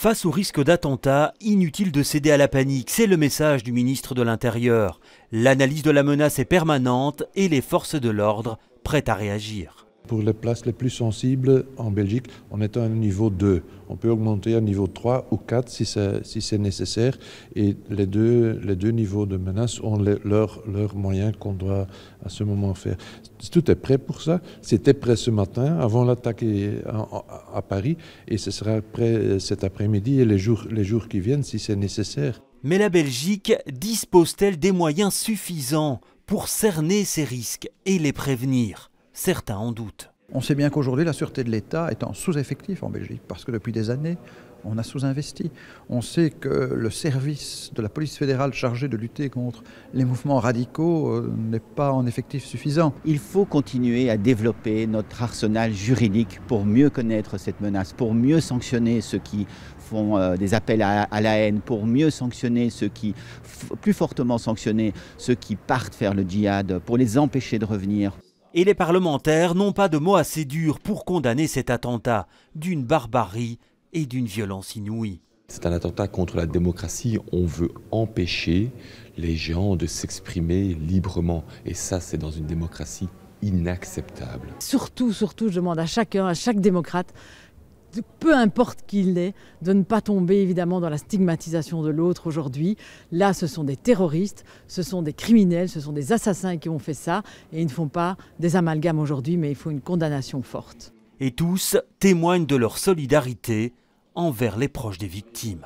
Face au risque d'attentat, inutile de céder à la panique, c'est le message du ministre de l'Intérieur. L'analyse de la menace est permanente et les forces de l'ordre prêtes à réagir. Pour les places les plus sensibles en Belgique, on est à un niveau 2. On peut augmenter à un niveau 3 ou 4 si c'est nécessaire. Et les deux niveaux de menace ont leurs moyens qu'on doit à ce moment faire. Tout est prêt pour ça. C'était prêt ce matin, avant l'attaque à Paris. Et ce sera prêt cet après-midi et les jours qui viennent si c'est nécessaire. Mais la Belgique dispose-t-elle des moyens suffisants pour cerner ces risques et les prévenir ? Certains en doutent. On sait bien qu'aujourd'hui, la sûreté de l'État est en sous-effectif en Belgique, parce que depuis des années, on a sous-investi. On sait que le service de la police fédérale chargé de lutter contre les mouvements radicaux n'est pas en effectif suffisant. Il faut continuer à développer notre arsenal juridique pour mieux connaître cette menace, pour mieux sanctionner ceux qui font des appels à la haine, pour mieux sanctionner ceux qui, plus fortement sanctionner ceux qui partent faire le djihad, pour les empêcher de revenir. Et les parlementaires n'ont pas de mots assez durs pour condamner cet attentat d'une barbarie et d'une violence inouïe. C'est un attentat contre la démocratie. On veut empêcher les gens de s'exprimer librement. Et ça, c'est dans une démocratie inacceptable. Surtout, je demande à chacun, à chaque démocrate, peu importe qui il est, de ne pas tomber évidemment dans la stigmatisation de l'autre aujourd'hui. Là, ce sont des terroristes, ce sont des criminels, ce sont des assassins qui ont fait ça et ils ne font pas des amalgames aujourd'hui, mais il faut une condamnation forte. Et tous témoignent de leur solidarité envers les proches des victimes.